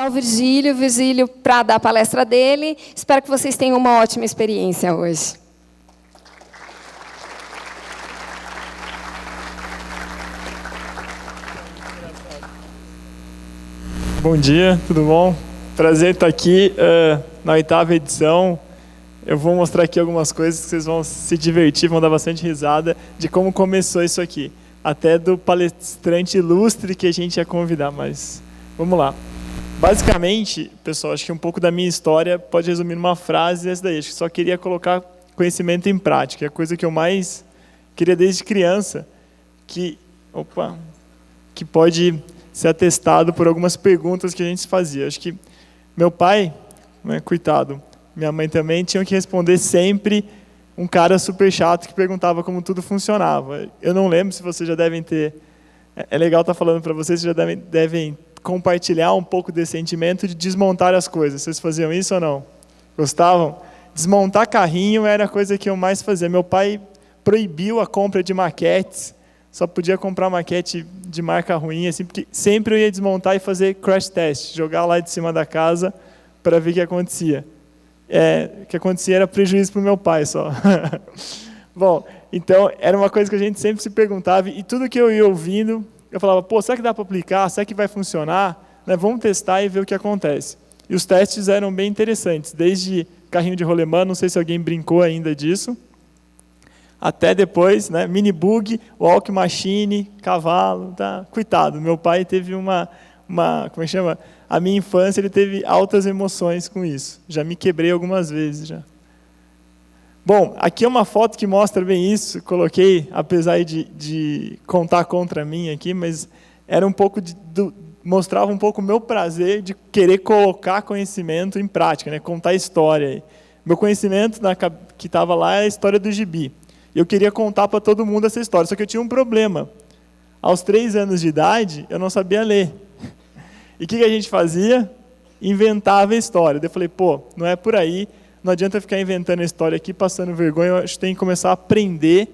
convidar o Virgílio para dar a palestra dele. Espero que vocês tenham uma ótima experiência hoje. Bom dia, tudo bom? Prazer estar aqui na 8ª edição. Eu vou mostrar aqui algumas coisas que vocês vão se divertir, vão dar bastante risada de como começou isso aqui. Até do palestrante ilustre que a gente ia convidar, mas vamos lá. Basicamente, pessoal, acho que um pouco da minha história pode resumir numa frase essa daí. Acho que só queria colocar conhecimento em prática. É a coisa que eu mais queria desde criança, que pode ser atestado por algumas perguntas que a gente fazia. Acho que meu pai, coitado, minha mãe também, tinham que responder sempre um cara super chato que perguntava como tudo funcionava. Eu não lembro se vocês já devem ter... É legal estar falando para vocês, já devem compartilhar um pouco desse sentimento de desmontar as coisas. Vocês faziam isso ou não? Gostavam? Desmontar carrinho era a coisa que eu mais fazia. Meu pai proibiu a compra de maquetes, só podia comprar maquete de marca ruim, assim, porque sempre eu ia desmontar e fazer crash test, jogar lá de cima da casa para ver o que acontecia. O que acontecia era prejuízo para o meu pai só. Bom, então era uma coisa que a gente sempre se perguntava, e tudo que eu ia ouvindo, eu falava, pô, será que dá para aplicar? Será que vai funcionar? Vamos testar e ver o que acontece. E os testes eram bem interessantes, desde carrinho de rolemã, não sei se alguém brincou ainda disso, até depois, mini bug, walk machine, cavalo, tá? Coitado, meu pai teve como é que chama? A minha infância, ele teve altas emoções com isso. Já me quebrei algumas vezes já. Bom, aqui é uma foto que mostra bem isso, coloquei, apesar de contar contra mim aqui, mas era um pouco mostrava um pouco o meu prazer de querer colocar conhecimento em prática, contar história. Meu conhecimento que estava lá é a história do gibi. Eu queria contar para todo mundo essa história, só que eu tinha um problema. Aos 3 anos de idade, eu não sabia ler. E o que a gente fazia? Inventava a história. Daí eu falei, pô, não é por aí, não adianta ficar inventando a história aqui, passando vergonha, eu acho que tem que começar a aprender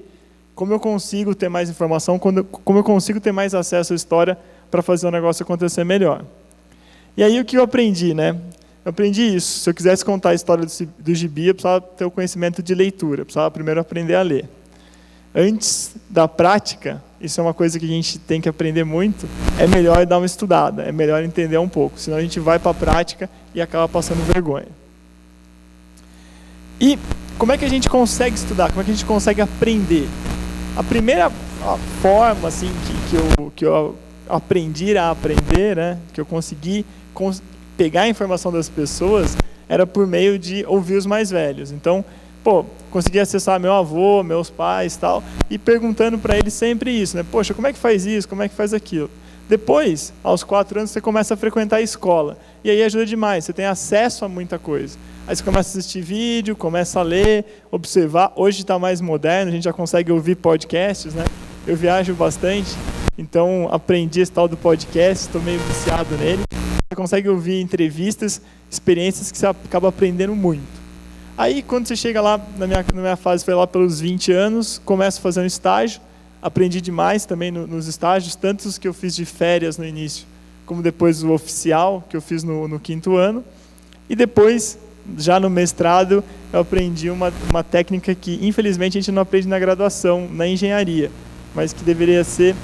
como eu consigo ter mais informação, como eu consigo ter mais acesso à história para fazer o negócio acontecer melhor. E aí o que eu aprendi, Eu aprendi isso. Se eu quisesse contar a história do gibi, eu precisava ter o conhecimento de leitura, eu precisava primeiro aprender a ler. Antes da prática, isso é uma coisa que a gente tem que aprender muito, é melhor dar uma estudada, é melhor entender um pouco, senão a gente vai para a prática e acaba passando vergonha. E como é que a gente consegue estudar? Como é que a gente consegue aprender? A primeira forma assim, que eu aprendi a aprender, que eu consegui pegar a informação das pessoas, era por meio de ouvir os mais velhos. Então, consegui acessar meu avô, meus pais, tal, e perguntando para eles sempre isso, Poxa, como é que faz isso? Como é que faz aquilo? Depois, aos 4 anos, você começa a frequentar a escola. E aí ajuda demais, você tem acesso a muita coisa. Aí você começa a assistir vídeo, começa a ler, observar. Hoje está mais moderno, a gente já consegue ouvir podcasts, Eu viajo bastante, então aprendi esse tal do podcast, estou meio viciado nele. Você consegue ouvir entrevistas, experiências que você acaba aprendendo muito. Aí, quando você chega lá, na minha fase foi lá pelos 20 anos, começo a fazer um estágio, aprendi demais também nos estágios, tanto os que eu fiz de férias no início, como depois o oficial, que eu fiz no 5º ano. E depois, já no mestrado, eu aprendi uma técnica que, infelizmente, a gente não aprende na graduação, na engenharia, mas que deveria ser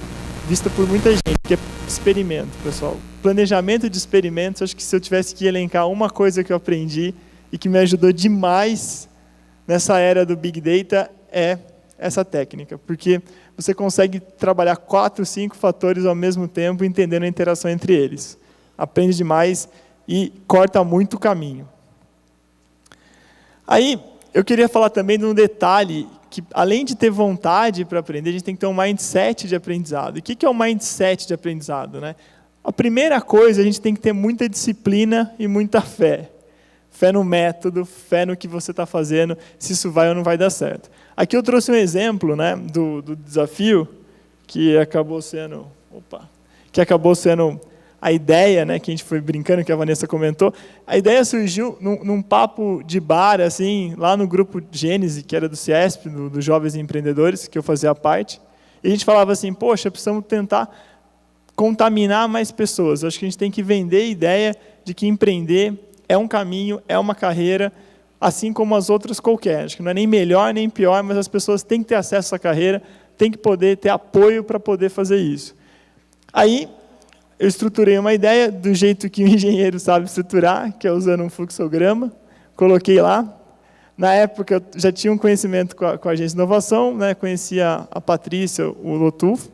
vista por muita gente, que é experimento, pessoal. Planejamento de experimentos, acho que se eu tivesse que elencar uma coisa que eu aprendi e que me ajudou demais nessa era do Big Data, é essa técnica, porque você consegue trabalhar 4, 5 fatores ao mesmo tempo, entendendo a interação entre eles. Aprende demais e corta muito o caminho. Aí, eu queria falar também de um detalhe, que além de ter vontade para aprender, a gente tem que ter um mindset de aprendizado. E o que é um mindset de aprendizado? A primeira coisa, a gente tem que ter muita disciplina e muita fé. Fé no método, fé no que você está fazendo, se isso vai ou não vai dar certo. Aqui eu trouxe um exemplo do desafio, que acabou sendo a ideia, que a gente foi brincando, que a Vanessa comentou. A ideia surgiu num papo de bar, assim, lá no grupo Gênese, que era do CIESP, dos Jovens Empreendedores, que eu fazia parte. E a gente falava assim, poxa, precisamos tentar contaminar mais pessoas. Acho que a gente tem que vender a ideia de que empreender é um caminho, é uma carreira, assim como as outras qualquer. Acho que não é nem melhor nem pior, mas as pessoas têm que ter acesso a essa carreira, têm que poder ter apoio para poder fazer isso. Aí, eu estruturei uma ideia do jeito que o engenheiro sabe estruturar, que é usando um fluxograma, coloquei lá. Na época, eu já tinha um conhecimento com a agência de inovação, né? Conhecia a Patrícia, o Lotufo,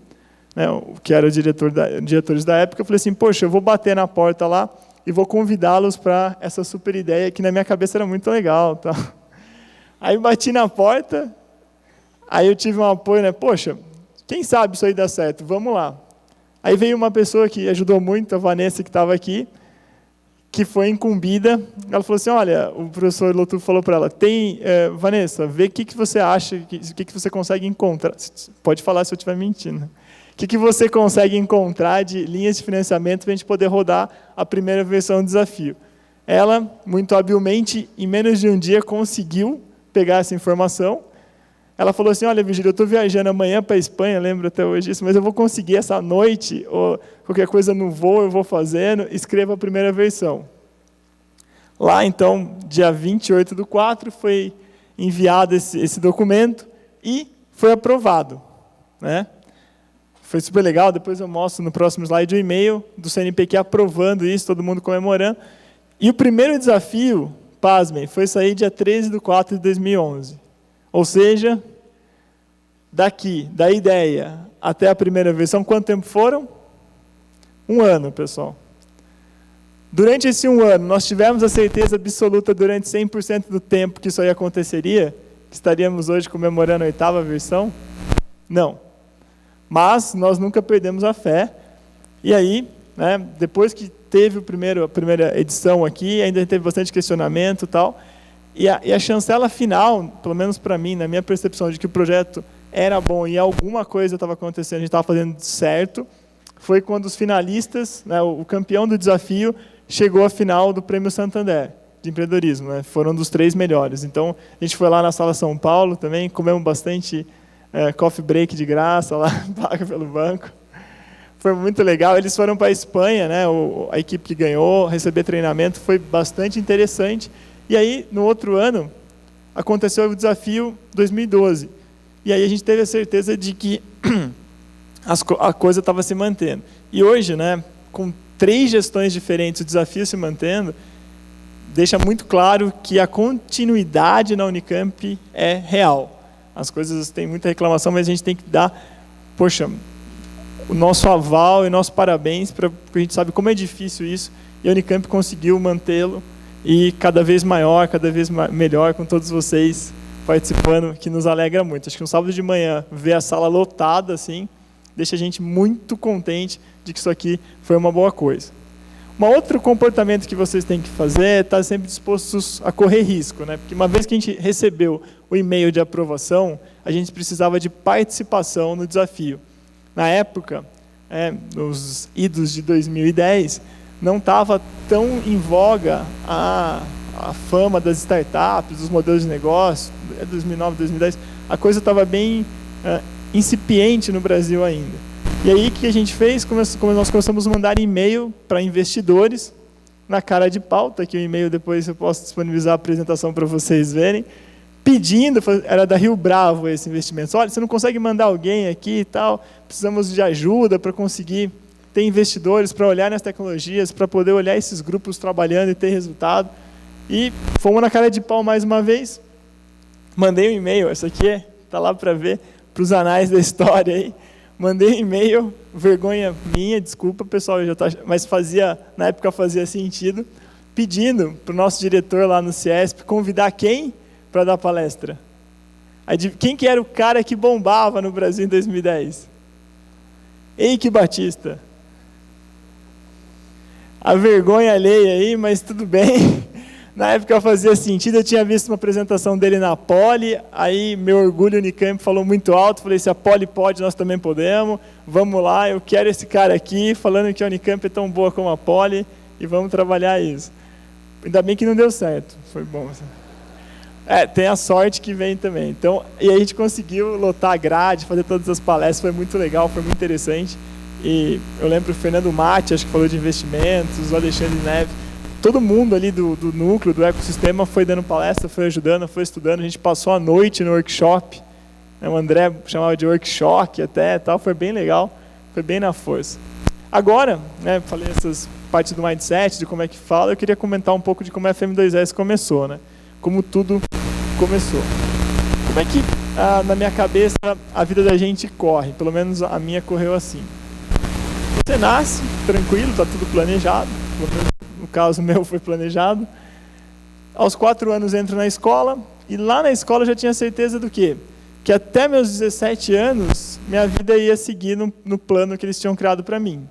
né? Que era o diretores da época. Eu falei assim, poxa, eu vou bater na porta lá e vou convidá-los para essa super ideia, que na minha cabeça era muito legal. Tá? Aí bati na porta, aí eu tive um apoio, né? Poxa, quem sabe isso aí dá certo, vamos lá. Aí veio uma pessoa que ajudou muito, a Vanessa, que estava aqui, que foi incumbida. Ela falou assim, olha, o professor Lotufo falou para ela, Vanessa, vê o que você acha, o que você consegue encontrar. Pode falar se eu estiver mentindo. O que você consegue encontrar de linhas de financiamento para a gente poder rodar a primeira versão do desafio? Ela, muito habilmente, em menos de um dia, conseguiu pegar essa informação. Ela falou assim, olha, Virgílio, eu estou viajando amanhã para a Espanha, lembro até hoje disso, mas eu vou conseguir essa noite, ou qualquer coisa no voo eu vou fazendo, escreva a primeira versão. Lá, então, dia 28/4, foi enviado esse documento e foi aprovado. Né? Foi super legal, depois eu mostro no próximo slide o e-mail do CNPq aprovando isso, todo mundo comemorando. E o primeiro desafio, pasmem, foi sair dia 13/4/2011. Ou seja, daqui, da ideia até a primeira versão, quanto tempo foram? 1 ano, pessoal. Durante esse 1 ano, nós tivemos a certeza absoluta durante 100% do tempo que isso aí aconteceria? Que estaríamos hoje comemorando a 8ª versão? Não. Mas nós nunca perdemos a fé. E aí, né, depois que teve a primeira edição aqui, ainda teve bastante questionamento e tal, e a chancela final, pelo menos para mim, na minha percepção de que o projeto era bom e alguma coisa estava acontecendo, a gente estava fazendo certo, foi quando os finalistas, né, o campeão do desafio, chegou à final do Prêmio Santander de empreendedorismo. Né, foram dos 3 melhores. Então, a gente foi lá na Sala São Paulo também, comemos bastante coffee break de graça, lá, paga pelo banco. Foi muito legal. Eles foram para a Espanha, né, a equipe que ganhou, receber treinamento, foi bastante interessante. E aí, no outro ano, aconteceu o desafio 2012. E aí a gente teve a certeza de que a coisa estava se mantendo. E hoje, né, com 3 gestões diferentes, o desafio se mantendo, deixa muito claro que a continuidade na Unicamp é real. As coisas têm muita reclamação, mas a gente tem que dar, poxa, o nosso aval e nosso parabéns, porque a gente sabe como é difícil isso, e a Unicamp conseguiu mantê-lo, e cada vez maior, cada vez melhor, com todos vocês participando, que nos alegra muito. Acho que um sábado de manhã, ver a sala lotada, assim, deixa a gente muito contente de que isso aqui foi uma boa coisa. Um outro comportamento que vocês têm que fazer é estar sempre dispostos a correr risco. Né? Porque uma vez que a gente recebeu o e-mail de aprovação, a gente precisava de participação no desafio. Na época, nos idos de 2010, não estava tão em voga a fama das startups, dos modelos de negócio, 2009, 2010, a coisa estava bem incipiente no Brasil ainda. E aí, o que a gente fez? Nós começamos a mandar e-mail para investidores, na cara de pau, tá aqui o e-mail, depois eu posso disponibilizar a apresentação para vocês verem, pedindo, era da Rio Bravo esse investimento, olha, você não consegue mandar alguém aqui e tal, precisamos de ajuda para conseguir ter investidores, para olhar nas tecnologias, para poder olhar esses grupos trabalhando e ter resultado. E fomos na cara de pau mais uma vez, mandei um e-mail, essa aqui está lá para ver, para os anais da história aí, mandei um e-mail, vergonha minha, desculpa pessoal, mas na época fazia sentido, pedindo para o nosso diretor lá no CIESP convidar quem para dar palestra. Quem que era o cara que bombava no Brasil em 2010? Eike Batista. A vergonha alheia aí, mas tudo bem. Na época fazia sentido, eu tinha visto uma apresentação dele na Poli, aí meu orgulho Unicamp falou muito alto, falei, se a Poli pode, nós também podemos, vamos lá, eu quero esse cara aqui, falando que a Unicamp é tão boa como a Poli, e vamos trabalhar isso. Ainda bem que não deu certo, foi bom. Tem a sorte que vem também. Então, e aí a gente conseguiu lotar a grade, fazer todas as palestras, foi muito legal, foi muito interessante. E eu lembro o Fernando Matti, acho que falou de investimentos, o Alexandre Neves, todo mundo ali do núcleo, do ecossistema foi dando palestra, foi ajudando, foi estudando. A gente passou a noite no workshop. O André chamava de workshop até, tal, foi bem legal, foi bem na força. Agora, né, falei essas partes do mindset, de como é que fala, eu queria comentar um pouco de como a FM2S começou, né? Como tudo começou. Como é que, na minha cabeça, a vida da gente corre? Pelo menos a minha correu assim. Você nasce tranquilo, está tudo planejado, pelo menos no caso meu foi planejado. Aos 4 anos entro na escola, e lá na escola eu já tinha certeza do quê? Que até meus 17 anos, minha vida ia seguir no plano que eles tinham criado para mim.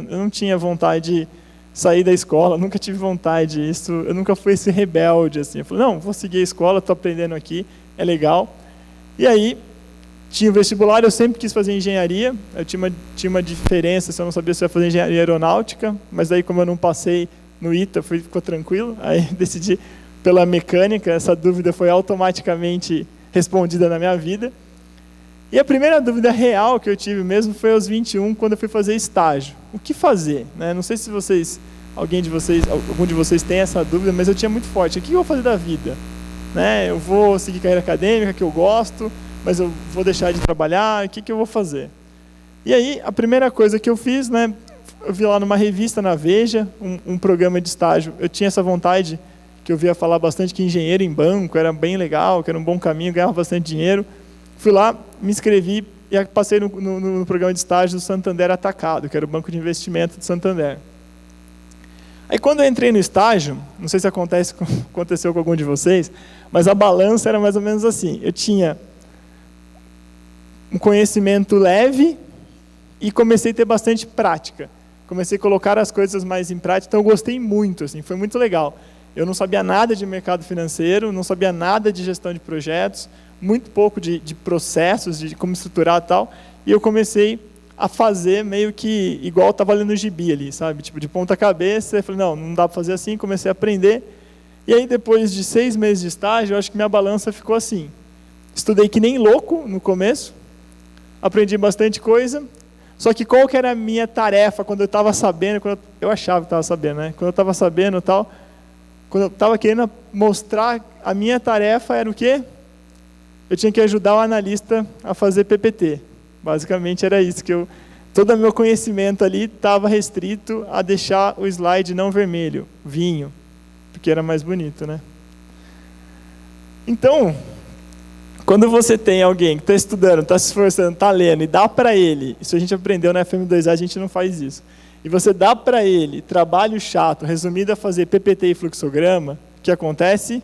Eu não tinha vontade de sair da escola, nunca tive vontade disso, eu nunca fui esse rebelde, assim. Eu falei, não, vou seguir a escola, estou aprendendo aqui, é legal. E aí, tinha o vestibular, eu sempre quis fazer engenharia, eu tinha uma diferença, se eu não sabia se eu ia fazer engenharia aeronáutica, mas aí como eu não passei no ITA, ficou tranquilo, aí decidi pela mecânica, essa dúvida foi automaticamente respondida na minha vida. E a primeira dúvida real que eu tive mesmo foi aos 21, quando eu fui fazer estágio. O que fazer? Não sei se algum de vocês tem essa dúvida, mas eu tinha muito forte. O que eu vou fazer da vida? Eu vou seguir carreira acadêmica, que eu gosto, mas eu vou deixar de trabalhar, o que eu vou fazer? E aí, a primeira coisa que eu fiz, eu vi lá numa revista, na Veja, um programa de estágio. Eu tinha essa vontade, que eu via falar bastante, que engenheiro em banco era bem legal, que era um bom caminho, ganhava bastante dinheiro. Fui lá, me inscrevi e passei no programa de estágio do Santander Atacado, que era o banco de investimento do Santander. Aí quando eu entrei no estágio, não sei se aconteceu com algum de vocês, mas a balança era mais ou menos assim. Eu tinha um conhecimento leve e comecei a ter bastante prática. Comecei a colocar as coisas mais em prática, então eu gostei muito, assim, foi muito legal. Eu não sabia nada de mercado financeiro, não sabia nada de gestão de projetos, muito pouco de processos, de como estruturar e tal, e eu comecei a fazer meio que igual eu estava lendo no gibi ali, sabe? Tipo, de ponta cabeça, eu falei, não dá para fazer assim, comecei a aprender, e aí depois de 6 meses de estágio, eu acho que minha balança ficou assim. Estudei que nem louco no começo, aprendi bastante coisa, só que qual que era a minha tarefa quando eu estava sabendo, eu achava que estava sabendo, né? Quando eu estava sabendo e tal, quando eu estava querendo mostrar, a minha tarefa era o quê? Eu tinha que ajudar o analista a fazer PPT. Basicamente era isso, todo o meu conhecimento ali estava restrito a deixar o slide não vermelho, vinho, porque era mais bonito, né? Então, quando você tem alguém que está estudando, está se esforçando, está lendo, e dá para ele, isso a gente aprendeu na FM2A, a gente não faz isso, e você dá para ele trabalho chato, resumido a fazer PPT e fluxograma, o que acontece?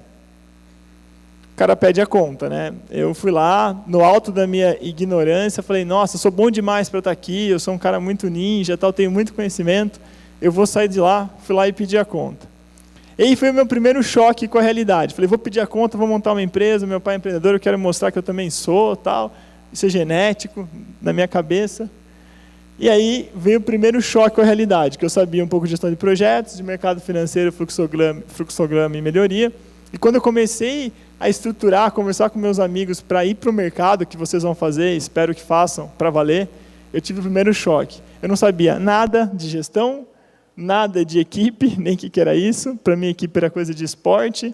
O cara pede a conta, né? Eu fui lá, no alto da minha ignorância, falei, nossa, eu sou bom demais para estar aqui, eu sou um cara muito ninja, tal, tenho muito conhecimento, eu vou sair de lá, fui lá e pedi a conta. E aí foi o meu primeiro choque com a realidade. Falei, vou pedir a conta, vou montar uma empresa, meu pai é empreendedor, eu quero mostrar que eu também sou, tal, isso é genético, na minha cabeça. E aí veio o primeiro choque com a realidade, que eu sabia um pouco de gestão de projetos, de mercado financeiro, fluxograma e melhoria. E quando eu comecei a estruturar, a conversar com meus amigos para ir para o mercado, que vocês vão fazer, espero que façam, para valer, eu tive o primeiro choque. Eu não sabia nada de gestão, nada de equipe, nem o que era isso. Para mim, equipe era coisa de esporte.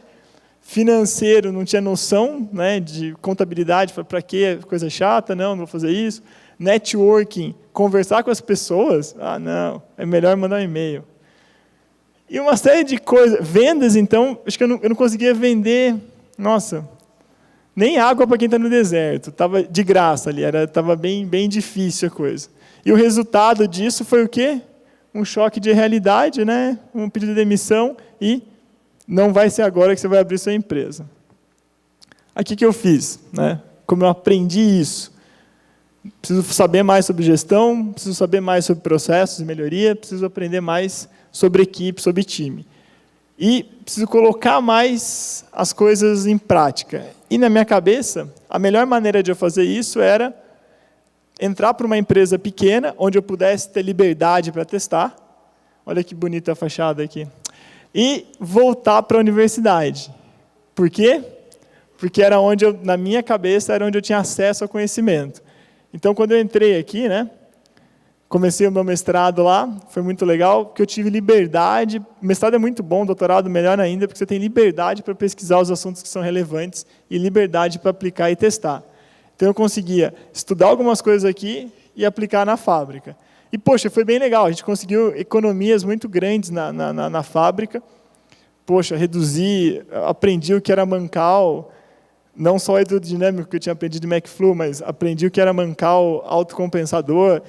Financeiro, não tinha noção, né, de contabilidade, para que coisa chata, não vou fazer isso. Networking, conversar com as pessoas, não, é melhor mandar um e-mail. E uma série de coisas. Vendas, então, acho que eu não conseguia vender, nossa, nem água para quem está no deserto. Estava de graça ali, estava bem difícil a coisa. E o resultado disso foi o quê? Um choque de realidade, né? Um pedido de demissão e não vai ser agora que você vai abrir sua empresa. Aqui que eu fiz, né? Como eu aprendi isso. Preciso saber mais sobre gestão, preciso saber mais sobre processos de melhoria, preciso aprender mais sobre equipe, sobre time. E preciso colocar mais as coisas em prática. E na minha cabeça, a melhor maneira de eu fazer isso era entrar para uma empresa pequena, onde eu pudesse ter liberdade para testar. Olha que bonita a fachada aqui. E voltar para a universidade. Por quê? Porque era onde na minha cabeça, era onde eu tinha acesso ao conhecimento. Então, quando eu entrei aqui, né, comecei o meu mestrado lá, foi muito legal, porque eu tive liberdade. O mestrado é muito bom, doutorado melhor ainda, porque você tem liberdade para pesquisar os assuntos que são relevantes e liberdade para aplicar e testar. Então, eu conseguia estudar algumas coisas aqui e aplicar na fábrica. E, poxa, foi bem legal, a gente conseguiu economias muito grandes na fábrica. Poxa, aprendi o que era Mancal, não só hidrodinâmico que eu tinha aprendido de McFlu, mas aprendi o que era Mancal autocompensador,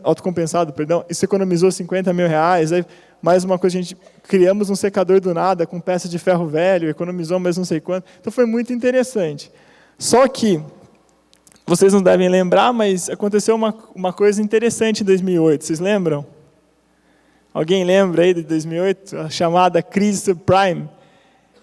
autocompensado, perdão, isso economizou R$50 mil. Aí, mais uma coisa, a gente criamos um secador do nada com peça de ferro velho, economizou mais não sei quanto. Então foi muito interessante. Só que, vocês não devem lembrar, mas aconteceu uma coisa interessante em 2008, vocês lembram? Alguém lembra aí de 2008? A chamada crise subprime.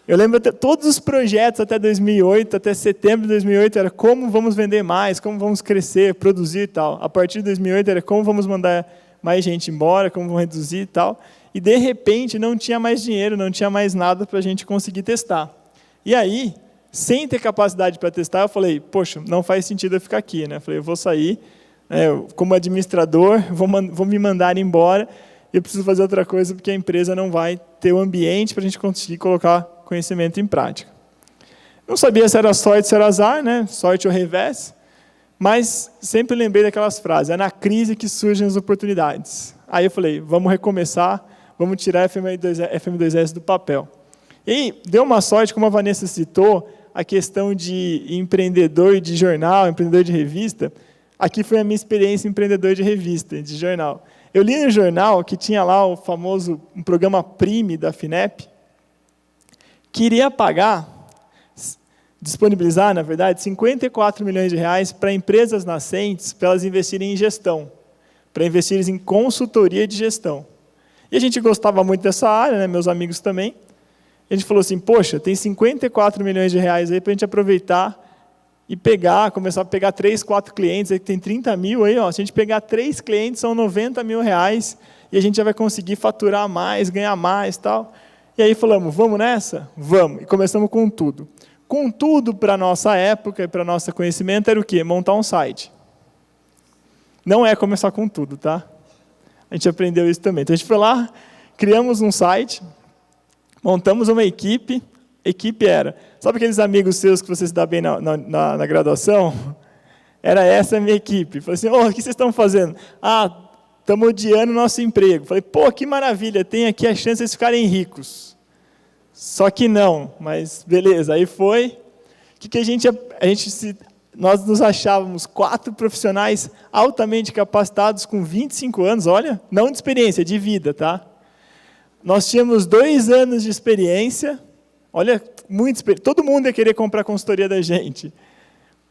Eu lembro até todos os projetos até 2008, até setembro de 2008, era como vamos vender mais, como vamos crescer, produzir e tal. A partir de 2008 era como vamos mandar mais gente embora, como vamos reduzir e tal. E, de repente, não tinha mais dinheiro, não tinha mais nada para a gente conseguir testar. E aí, sem ter capacidade para testar, eu falei, poxa, não faz sentido eu ficar aqui. Né? Eu falei, eu vou sair, como administrador, vou me mandar embora, e eu preciso fazer outra coisa, porque a empresa não vai ter o ambiente para a gente conseguir colocar conhecimento em prática. Não sabia se era sorte, se era azar, né? Sorte ou revés, mas sempre lembrei daquelas frases, é na crise que surgem as oportunidades. Aí eu falei, vamos recomeçar, vamos tirar a FM2S do papel. E aí, deu uma sorte, como a Vanessa citou, a questão de empreendedor de jornal, empreendedor de revista. Aqui foi a minha experiência empreendedor de revista, de jornal. Eu li no jornal que tinha lá o famoso um programa Prime da FINEP, que iria disponibilizar, na verdade, R$54 milhões para empresas nascentes, para elas investirem em gestão, para investirem em consultoria de gestão. E a gente gostava muito dessa área, né, meus amigos também. A gente falou assim, poxa, tem R$54 milhões aí para a gente aproveitar e começar a pegar 3, 4 clientes, aí que tem 30 mil, aí, ó, se a gente pegar 3 clientes, são R$90 mil, e a gente já vai conseguir faturar mais, ganhar mais e tal. E aí falamos, vamos nessa? Vamos. E começamos com tudo. Com tudo, para a nossa época e para o nosso conhecimento, era o quê? Montar um site. Não é começar com tudo, tá? A gente aprendeu isso também. Então, a gente foi lá, criamos um site, montamos uma equipe. A equipe era... Sabe aqueles amigos seus que você se dá bem na graduação? Era essa a minha equipe. Falei assim, o que vocês estão fazendo? Estamos odiando o nosso emprego. Falei, pô, que maravilha, tem aqui a chance de vocês ficarem ricos. Só que não, mas beleza, aí foi. Nós nos achávamos 4 profissionais altamente capacitados com 25 anos, olha, não de experiência, de vida, tá? Nós tínhamos 2 anos de experiência, olha, muito experiência. Todo mundo ia querer comprar a consultoria da gente.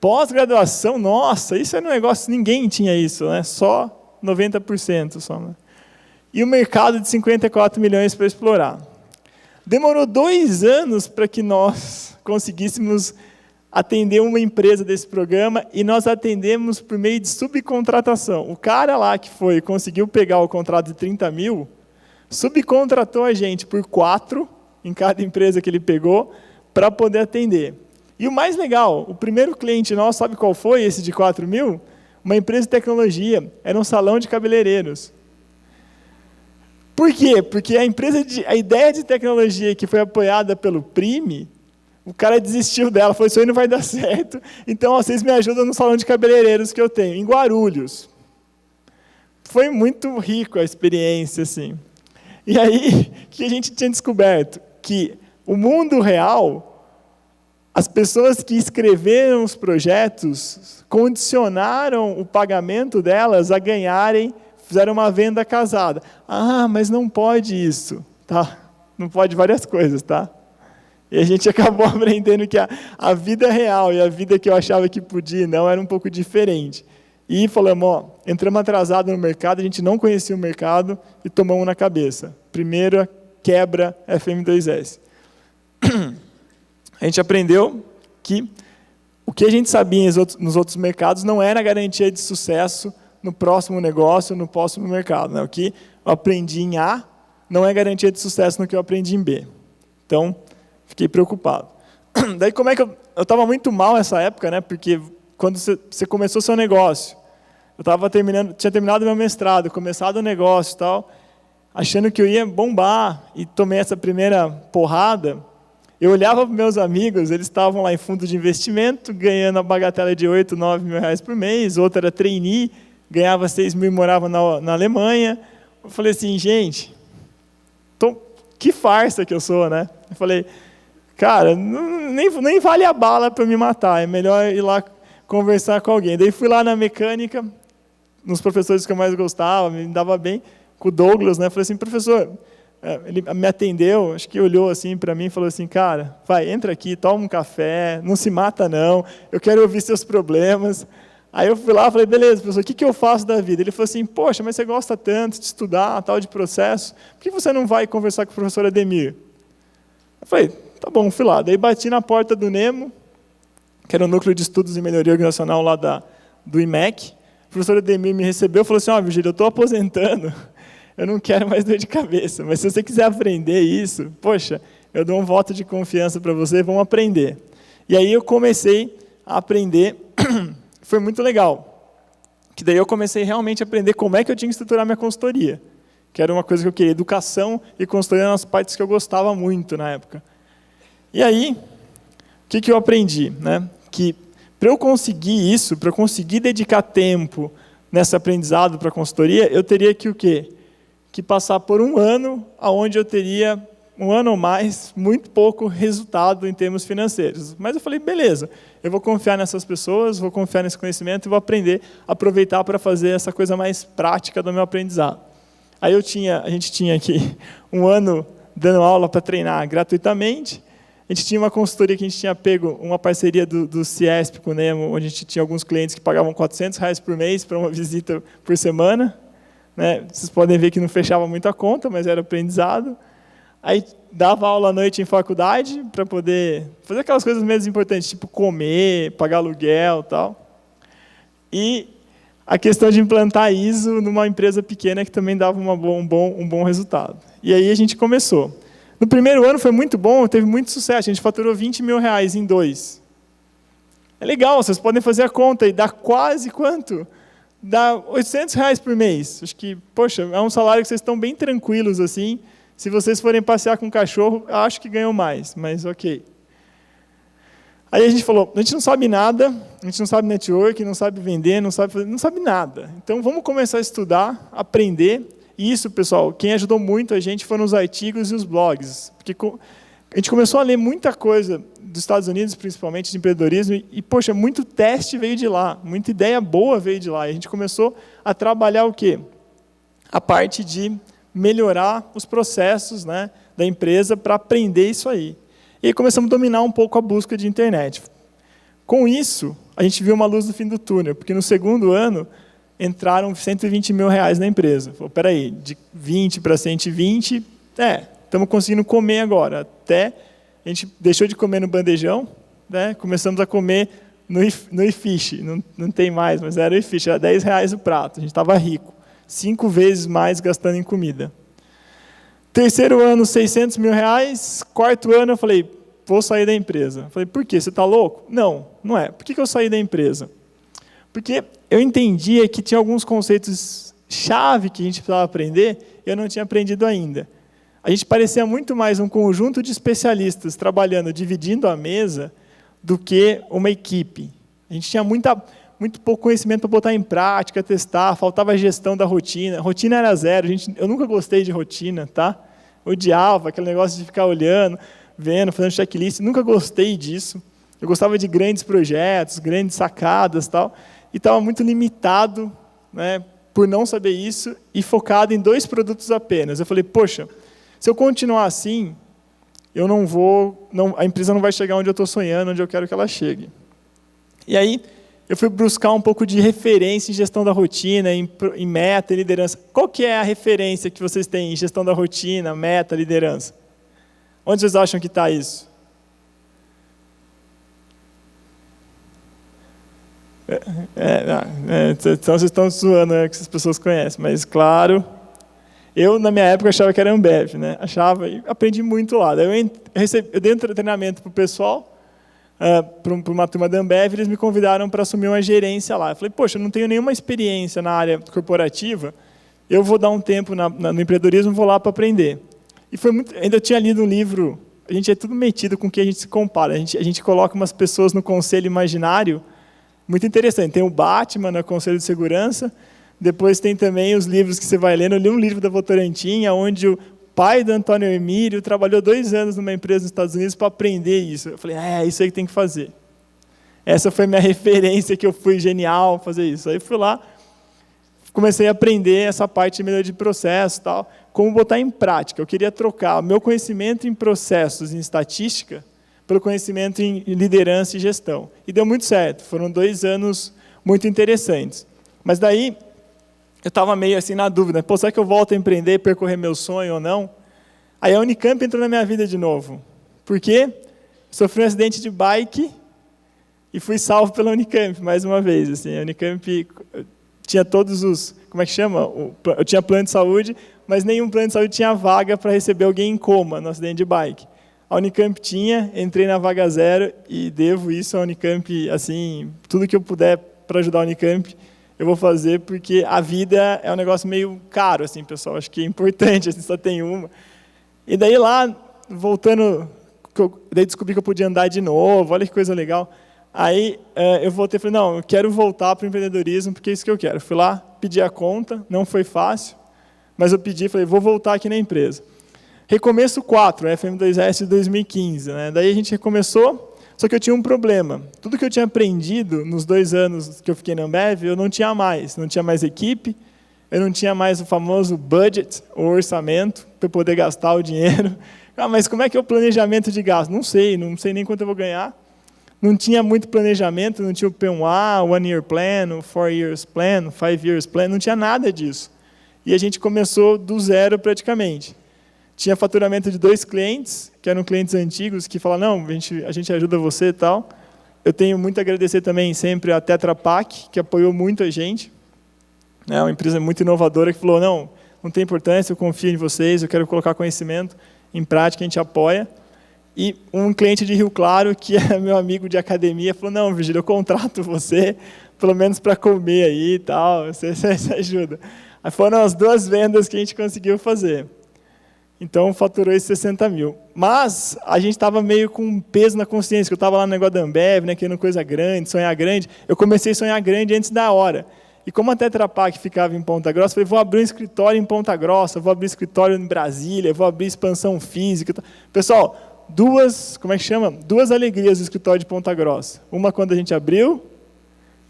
Pós-graduação, nossa, isso era um negócio, ninguém tinha isso, né? Só 90% só. Né? E o mercado de 54 milhões para explorar. Demorou 2 anos para que nós conseguíssemos atender uma empresa desse programa, e nós atendemos por meio de subcontratação. O cara lá que conseguiu pegar o contrato de 30 mil, subcontratou a gente por 4 em cada empresa que ele pegou, para poder atender. E o mais legal, o primeiro cliente nosso, sabe qual foi esse de 4 mil? Uma empresa de tecnologia, era um salão de cabeleireiros. Por quê? Porque a ideia de tecnologia que foi apoiada pelo Prime, o cara desistiu dela, falou, isso aí não vai dar certo, então vocês me ajudam no salão de cabeleireiros que eu tenho, em Guarulhos. Foi muito rico a experiência, assim. E aí, o que a gente tinha descoberto? Que o mundo real, as pessoas que escreveram os projetos, condicionaram o pagamento delas a ganharem, fizeram uma venda casada. Mas não pode isso, tá? Não pode várias coisas, tá? E a gente acabou aprendendo que a vida real e a vida que eu achava que podia não era um pouco diferente. E falamos, entramos atrasado no mercado, a gente não conhecia o mercado e tomamos na cabeça. Primeira quebra FM2S. A gente aprendeu que o que a gente sabia nos outros mercados não era garantia de sucesso no próximo negócio, no próximo mercado. Né? O que eu aprendi em A não é garantia de sucesso no que eu aprendi em B. Então, fiquei preocupado. Daí, como é que eu estava muito mal nessa época, né? Porque quando você começou seu negócio, tinha terminado meu mestrado, começado o negócio e tal, achando que eu ia bombar, e tomei essa primeira porrada. Eu olhava para meus amigos, eles estavam lá em fundo de investimento, ganhando a bagatela de 8, 9 mil reais por mês, outro era trainee, ganhava 6 mil e morava na Alemanha. Eu falei assim, gente, que farsa que eu sou, né? Eu falei, cara, nem vale a bala para me matar, é melhor ir lá conversar com alguém. Daí fui lá na mecânica, nos professores que eu mais gostava, me dava bem, com o Douglas, né? Falei assim, professor, ele me atendeu, acho que olhou assim para mim e falou assim, cara, vai, entra aqui, toma um café, não se mata não, eu quero ouvir seus problemas. Aí eu fui lá e falei, beleza, professor, o que eu faço da vida? Ele falou assim, poxa, mas você gosta tanto de estudar, tal, de processo, por que você não vai conversar com o professor Ademir? Eu falei, tá bom, fui lá. Daí bati na porta do NEMO, que era o Núcleo de Estudos em Melhoria Organizacional lá do IMEC. O professor Ademir me recebeu e falou assim, Virgílio, eu estou aposentando, eu não quero mais dor de cabeça, mas se você quiser aprender isso, poxa, eu dou um voto de confiança para você, vamos aprender. E aí eu comecei a aprender, foi muito legal, que daí eu comecei realmente a aprender como é que eu tinha que estruturar minha consultoria, que era uma coisa que eu queria, educação e consultoria eram as partes que eu gostava muito na época. E aí, o que eu aprendi? Né? Que para eu conseguir isso, para eu conseguir dedicar tempo nesse aprendizado para a consultoria, eu teria que o quê? Que passar por um ano, onde eu teria, um ano ou mais, muito pouco resultado em termos financeiros. Mas eu falei, beleza, eu vou confiar nessas pessoas, vou confiar nesse conhecimento e vou aprender, aproveitar para fazer essa coisa mais prática do meu aprendizado. Aí a gente tinha aqui um ano dando aula para treinar gratuitamente. A gente tinha uma consultoria que a gente tinha pego uma parceria do Ciesp com o Nemo, onde a gente tinha alguns clientes que pagavam R$400 por mês para uma visita por semana. Né? Vocês podem ver que não fechava muito a conta, mas era aprendizado. Aí dava aula à noite em faculdade para poder fazer aquelas coisas menos importantes, tipo comer, pagar aluguel e tal. E a questão de implantar ISO numa empresa pequena que também dava um bom resultado. E aí a gente começou. No primeiro ano foi muito bom, teve muito sucesso. A gente faturou R$20 mil em 2. É legal, vocês podem fazer a conta e dá quase quanto? Dá R$800 por mês. Acho que, poxa, é um salário que vocês estão bem tranquilos assim. Se vocês forem passear com um cachorro, acho que ganham mais, mas ok. Aí a gente falou, a gente não sabe nada, a gente não sabe network, não sabe vender, não sabe nada. Então vamos começar a estudar, aprender. E isso, pessoal, quem ajudou muito a gente foram os artigos e os blogs. Porque a gente começou a ler muita coisa dos Estados Unidos, principalmente de empreendedorismo, e poxa, muito teste veio de lá, muita ideia boa veio de lá. E a gente começou a trabalhar o quê? A parte de melhorar os processos, né, da empresa para aprender isso aí. E aí começamos a dominar um pouco a busca de internet. Com isso, a gente viu uma luz no fim do túnel, porque no segundo ano entraram R$120 mil na empresa. Falou, peraí, de 20 para 120, estamos conseguindo comer agora. Até a gente deixou de comer no bandejão, né, começamos a comer no iFish, não tem mais, mas era o iFish, era R$10 o prato, a gente estava rico. 5 vezes mais gastando em comida. Terceiro ano, R$600 mil. Quarto ano, eu falei, vou sair da empresa. Eu falei, por quê? Você está louco? Não, não é. Por que eu saí da empresa? Porque eu entendia que tinha alguns conceitos-chave que a gente precisava aprender e eu não tinha aprendido ainda. A gente parecia muito mais um conjunto de especialistas trabalhando, dividindo a mesa, do que uma equipe. A gente tinha muito pouco conhecimento para botar em prática, testar, faltava gestão da rotina. Rotina era zero, eu nunca gostei de rotina, tá? Odiava aquele negócio de ficar olhando, vendo, fazendo checklist, nunca gostei disso. Eu gostava de grandes projetos, grandes sacadas, tal, e estava muito limitado, né, por não saber isso e focado em 2 produtos apenas. Eu falei, poxa, se eu continuar assim, a empresa não vai chegar onde eu estou sonhando, onde eu quero que ela chegue. E aí, eu fui buscar um pouco de referência em gestão da rotina, em meta e liderança. Qual que é a referência que vocês têm em gestão da rotina, meta, liderança? Onde vocês acham que está isso? Então vocês estão zoando, né, que as pessoas conhecem, mas claro, eu na minha época achava que era Ambev, né? Achava e aprendi muito lá. Daí eu dei um treinamento para o pessoal, para uma turma da Ambev, eles me convidaram para assumir uma gerência lá. Eu falei, poxa, eu não tenho nenhuma experiência na área corporativa, eu vou dar um tempo no empreendedorismo, vou lá para aprender. E foi muito, ainda tinha lido um livro, a gente é tudo metido com o que a gente se compara, a gente coloca umas pessoas no conselho imaginário, muito interessante. Tem o Batman no Conselho de Segurança, depois tem também os livros que você vai lendo. Eu li um livro da Votorantim, onde o pai do Antônio Emílio trabalhou 2 anos numa empresa nos Estados Unidos para aprender isso. Eu falei, é isso aí que tem que fazer. Essa foi minha referência, que eu fui genial fazer isso. Aí fui lá, comecei a aprender essa parte de melhoria de processo, tal, como botar em prática. Eu queria trocar o meu conhecimento em processos, em estatística, pelo conhecimento em liderança e gestão. E deu muito certo. Foram 2 anos muito interessantes. Mas daí, eu estava meio assim na dúvida. Pô, será que eu volto a empreender, percorrer meu sonho ou não? Aí a Unicamp entrou na minha vida de novo. Por quê? Sofri um acidente de bike e fui salvo pela Unicamp, mais uma vez. Assim, a Unicamp tinha todos os... Como é que chama? Eu tinha plano de saúde, mas nenhum plano de saúde tinha vaga para receber alguém em coma no acidente de bike. A Unicamp tinha, entrei na vaga 0 e devo isso à Unicamp, assim, tudo que eu puder para ajudar a Unicamp, eu vou fazer, porque a vida é um negócio meio caro, assim, pessoal, acho que é importante, assim, só tem uma. E daí lá, voltando, daí descobri que eu podia andar de novo, olha que coisa legal. Aí eu voltei e falei, não, eu quero voltar para o empreendedorismo, porque é isso que eu quero. Fui lá, pedi a conta, não foi fácil, mas eu pedi, falei, vou voltar aqui na empresa. Recomeço 4, FM2S de 2015. Né? Daí a gente recomeçou, só que eu tinha um problema. Tudo que eu tinha aprendido nos 2 anos que eu fiquei na Ambev, eu não tinha mais. Não tinha mais equipe, eu não tinha mais o famoso budget, o orçamento, para poder gastar o dinheiro. Ah, mas como é que é o planejamento de gasto? Não sei nem quanto eu vou ganhar. Não tinha muito planejamento, não tinha o P1A, o 1 Year Plan, o 4 Years Plan, o 5 Years Plan, não tinha nada disso. E a gente começou do zero praticamente. Tinha faturamento de 2 clientes, que eram clientes antigos, que falaram, não, a gente ajuda você e tal. Eu tenho muito a agradecer também sempre a Tetra Pak, que apoiou muito a gente. É uma empresa muito inovadora que falou, não tem importância, eu confio em vocês, eu quero colocar conhecimento em prática, a gente apoia. E um cliente de Rio Claro, que é meu amigo de academia, falou, não, Virgílio, eu contrato você, pelo menos para comer aí e tal, você ajuda. Aí foram as 2 vendas que a gente conseguiu fazer. Então, faturou esses 60 mil. Mas a gente estava meio com um peso na consciência, que eu estava lá no negócio da Ambev, né, querendo coisa grande, sonhar grande. Eu comecei a sonhar grande antes da hora. E como a Tetra Pak ficava em Ponta Grossa, eu falei, vou abrir um escritório em Ponta Grossa, vou abrir um escritório em Brasília, vou abrir expansão física. Pessoal, 2 alegrias do escritório de Ponta Grossa. Uma quando a gente abriu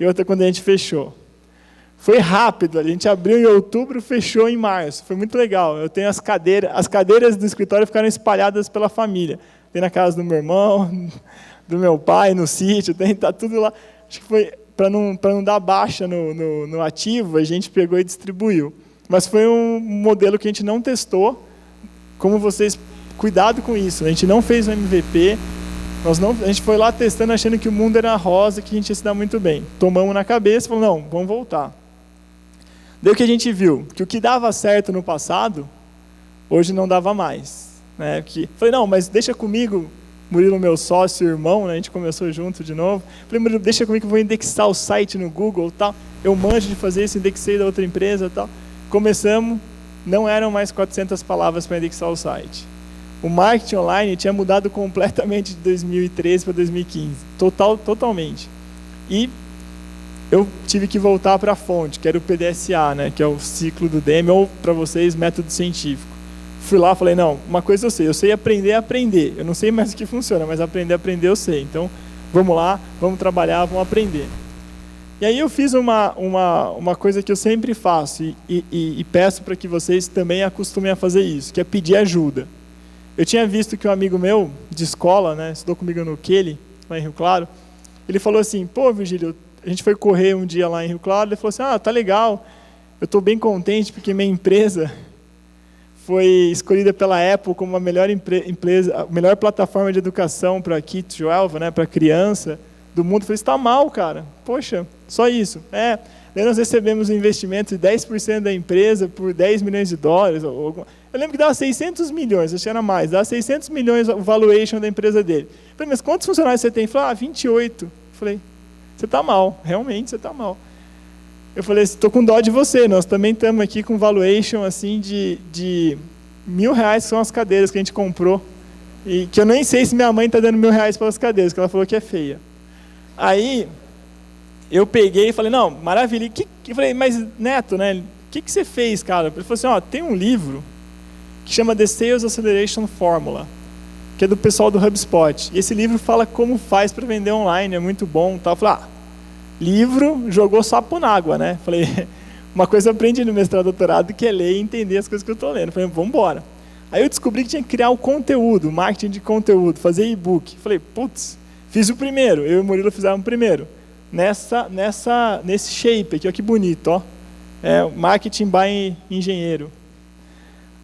e outra quando a gente fechou. Foi rápido, a gente abriu em outubro, fechou em março. Foi muito legal. Eu tenho as cadeiras do escritório ficaram espalhadas pela família. Tem na casa do meu irmão, do meu pai, no sítio, está tudo lá. Acho que foi para não dar baixa no ativo, a gente pegou e distribuiu. Mas foi um modelo que a gente não testou. Como vocês, cuidado com isso. A gente não fez um MVP. A gente foi lá testando, achando que o mundo era rosa, que a gente ia se dar muito bem. Tomamos na cabeça e falamos, não, vamos voltar. Daí o que a gente viu? Que o que dava certo no passado, hoje não dava mais. Né? Falei, não, mas deixa comigo, Murilo, meu sócio e irmão, né? A gente começou junto de novo. Falei, Murilo, deixa comigo que eu vou indexar o site no Google. Tal. Eu manjo de fazer isso, indexei da outra empresa. Tal. Começamos, não eram mais 400 palavras para indexar o site. O marketing online tinha mudado completamente de 2013 para 2015. Totalmente. E eu tive que voltar para a fonte, que era o PDSA, né, que é o ciclo do Demi, ou para vocês, método científico. Fui lá, falei, não, uma coisa eu sei aprender a aprender. Eu não sei mais o que funciona, mas aprender eu sei. Então, vamos lá, vamos trabalhar, vamos aprender. E aí eu fiz uma coisa que eu sempre faço, e peço para que vocês também acostumem a fazer isso, que é pedir ajuda. Eu tinha visto que um amigo meu, de escola, né, estudou comigo no Kelly, lá em Rio Claro, ele falou assim, pô, Virgílio, a gente foi correr um dia lá em Rio Claro, ele falou assim, tá legal, eu estou bem contente porque minha empresa foi escolhida pela Apple como a melhor empresa, a melhor plataforma de educação para K-12, né, para criança do mundo. Eu falei, está mal, cara, poxa, só isso. Daí nós recebemos um investimento de 10% da empresa por 10 milhões de dólares. Eu lembro que dava 600 milhões, acho que era mais, dava 600 milhões o valuation da empresa dele. Falei, mas quantos funcionários você tem? Ele falou, 28. Eu falei, você está mal, realmente você está mal. Eu falei, estou com dó de você, nós também estamos aqui com valuation assim, de R$1.000, que são as cadeiras que a gente comprou, e que eu nem sei se minha mãe está dando R$1.000 pelas cadeiras, que ela falou que é feia. Aí, eu peguei e falei, não, maravilha. Eu falei, mas Neto, né, o que você fez, cara? Ele falou assim, tem um livro que chama The Sales Acceleration Formula, que é do pessoal do HubSpot. E esse livro fala como faz para vender online, é muito bom. Eu falei, livro jogou sapo na água, né? Falei, uma coisa eu aprendi no mestrado e doutorado, que é ler e entender as coisas que eu estou lendo. Falei, vamos embora. Aí eu descobri que tinha que criar o conteúdo, marketing de conteúdo, fazer e-book. Falei, putz, fiz o primeiro. Eu e o Murilo fizemos o primeiro. Nesse shape aqui, ó, que bonito, ó. Marketing by engenheiro.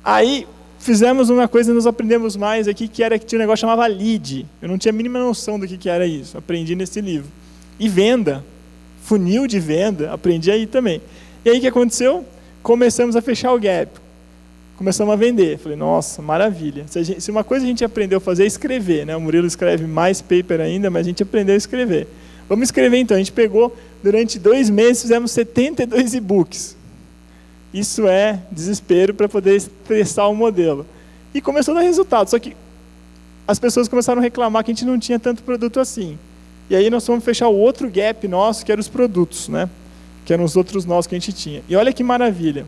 Aí fizemos uma coisa e nós aprendemos mais aqui, que tinha um negócio que chamava lead. Eu não tinha a mínima noção do que era isso. Aprendi nesse livro. E venda, funil de venda, aprendi aí também. E aí o que aconteceu? Começamos a fechar o gap. Começamos a vender. Falei, nossa, maravilha. Se uma coisa a gente aprendeu a fazer é escrever, né? O Murilo escreve mais paper ainda, mas a gente aprendeu a escrever. Vamos escrever então. A gente pegou, durante 2 meses, fizemos 72 e-books. Isso é desespero para poder estressar o modelo. E começou a dar resultado. Só que as pessoas começaram a reclamar que a gente não tinha tanto produto assim. E aí nós fomos fechar o outro gap nosso, que eram os produtos, né? Que eram os outros nós que a gente tinha. E olha que maravilha.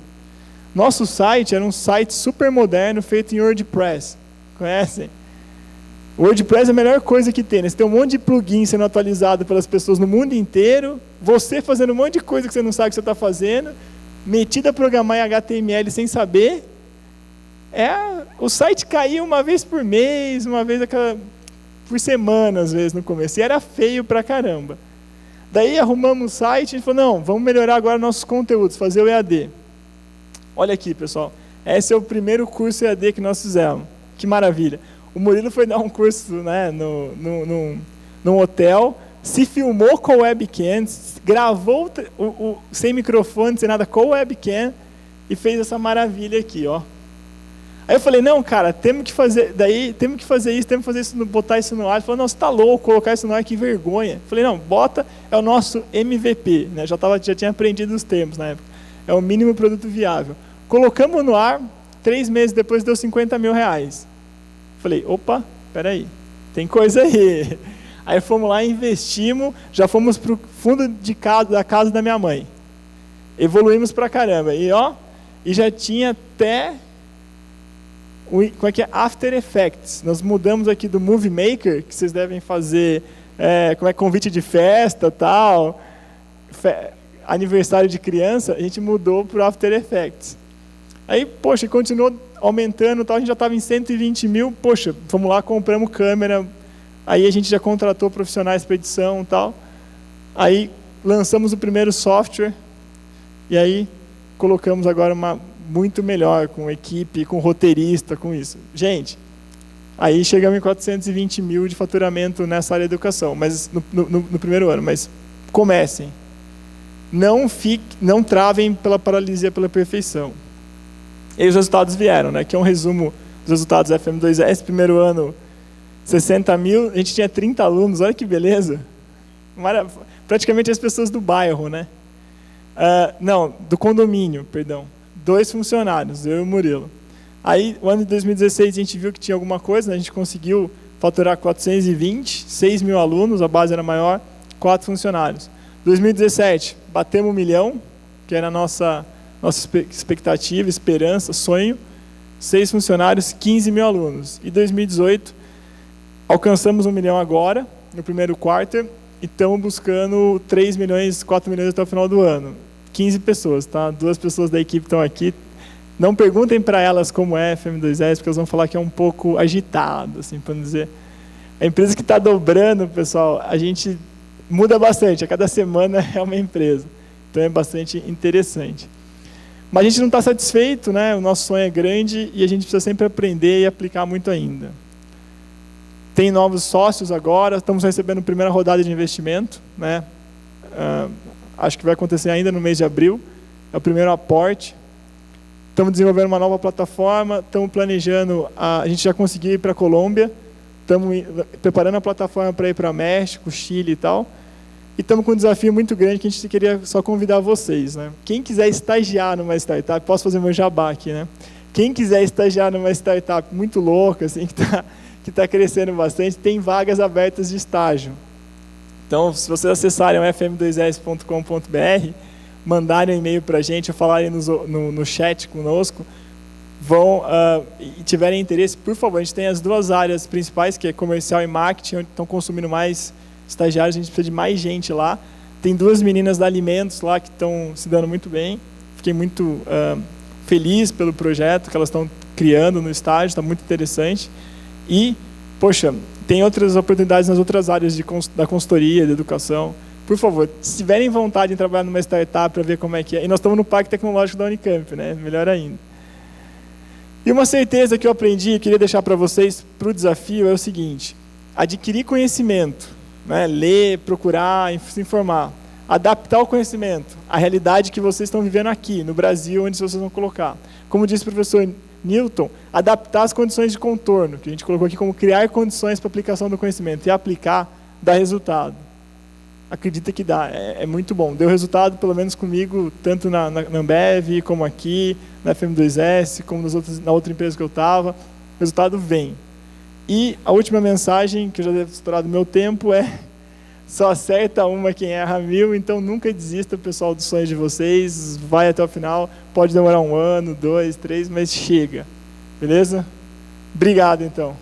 Nosso site era um site super moderno, feito em WordPress. Conhecem? O WordPress é a melhor coisa que tem, né? Você tem um monte de plugin sendo atualizado pelas pessoas no mundo inteiro, você fazendo um monte de coisa que você não sabe que você está fazendo, metido a programar em HTML sem saber. O site caía uma vez por mês, uma vez por semana, às vezes, no começo. E era feio pra caramba. Daí arrumamos o site e a gente falou, não, vamos melhorar agora nossos conteúdos, fazer o EAD. Olha aqui, pessoal. Esse é o primeiro curso EAD que nós fizemos. Que maravilha. O Murilo foi dar um curso, né, num hotel, se filmou com o webcam, gravou sem microfone, sem nada, com o webcam, e fez essa maravilha aqui, ó. Aí eu falei, não, cara, temos que fazer isso, botar isso no ar. Ele falou, não, você está louco, colocar isso no ar, que vergonha. Eu falei, não, bota, é o nosso MVP, né? Já tinha aprendido os termos na época. É o mínimo produto viável. Colocamos no ar, 3 meses depois deu R$50.000. Falei, opa, peraí, tem coisa aí. Aí fomos lá, investimos, já fomos para o fundo da casa da minha mãe. Evoluímos pra caramba. E já tinha até... Como é que é? After Effects. Nós mudamos aqui do Movie Maker, que vocês devem fazer convite de festa, tal, aniversário de criança, a gente mudou para o After Effects. Aí, poxa, continuou aumentando, tal, a gente já estava em 120 mil, poxa, vamos lá, compramos câmera, aí a gente já contratou profissionais para edição e tal, aí lançamos o primeiro software, e aí colocamos agora muito melhor, com equipe, com roteirista, com isso. Gente, aí chegamos em 420 mil de faturamento nessa área de educação, mas no primeiro ano, mas comecem. Não travem pela paralisia, pela perfeição. E os resultados vieram, né? Que é um resumo dos resultados da FM2S. Primeiro ano, 60 mil, a gente tinha 30 alunos, olha que beleza. Praticamente as pessoas do bairro, né? Do condomínio, perdão. 2 funcionários, eu e o Murilo. Aí, o ano de 2016, a gente viu que tinha alguma coisa, né? A gente conseguiu faturar 420, 6 mil alunos, a base era maior, 4 funcionários. 2017, batemos 1 milhão, que era a nossa expectativa, esperança, sonho, 6 funcionários, 15 mil alunos. E 2018, alcançamos 1 milhão agora, no primeiro quarter, e estamos buscando 3 milhões, 4 milhões até o final do ano. 15 pessoas, tá? 2 pessoas da equipe estão aqui. Não perguntem para elas como é FM2S, porque elas vão falar que é um pouco agitado, assim, para não dizer. A empresa que está dobrando, pessoal, a gente muda bastante, a cada semana é uma empresa. Então é bastante interessante. Mas a gente não está satisfeito, né? O nosso sonho é grande e a gente precisa sempre aprender e aplicar muito ainda. Tem novos sócios agora, estamos recebendo a primeira rodada de investimento, né? Acho que vai acontecer ainda no mês de abril, é o primeiro aporte. Estamos desenvolvendo uma nova plataforma, estamos planejando, a gente já conseguiu ir para a Colômbia, estamos preparando a plataforma para ir para México, Chile e tal. E estamos com um desafio muito grande que a gente queria só convidar vocês, né? Quem quiser estagiar numa startup, posso fazer meu jabá aqui, né? Quem quiser estagiar numa startup muito louca, assim, que tá crescendo bastante, tem vagas abertas de estágio. Então, se vocês acessarem o fm2s.com.br, mandarem um e-mail para a gente, ou falarem no chat conosco, e tiverem interesse, por favor, a gente tem as duas áreas principais, que é comercial e marketing, onde estão consumindo mais estagiários, a gente precisa de mais gente lá. Tem duas meninas da Alimentos lá que estão se dando muito bem. Fiquei muito feliz pelo projeto que elas estão criando no estágio, está muito interessante. E, poxa, tem outras oportunidades nas outras áreas da consultoria, da educação. Por favor, se tiverem vontade de trabalhar numa startup para ver como é que é. E nós estamos no Parque Tecnológico da Unicamp, né? Melhor ainda. E uma certeza que eu aprendi e queria deixar para vocês, para o desafio, é o seguinte: adquirir conhecimento, né? Ler, procurar, se informar. Adaptar o conhecimento à realidade que vocês estão vivendo aqui, no Brasil, onde vocês vão colocar. Como disse o professor Newton, adaptar as condições de contorno, que a gente colocou aqui como criar condições para a aplicação do conhecimento. E aplicar, dá resultado. Acredita que dá, é muito bom. Deu resultado, pelo menos comigo, tanto na Ambev, como aqui, na FM2S, como na outra empresa que eu estava. O resultado vem. E a última mensagem, que eu já devo ter estourado meu tempo, é: só acerta uma quem erra 1000, então nunca desista, pessoal, dos sonhos de vocês. Vai até o final, pode demorar 1 ano, 2, 3, mas chega. Beleza? Obrigado, então.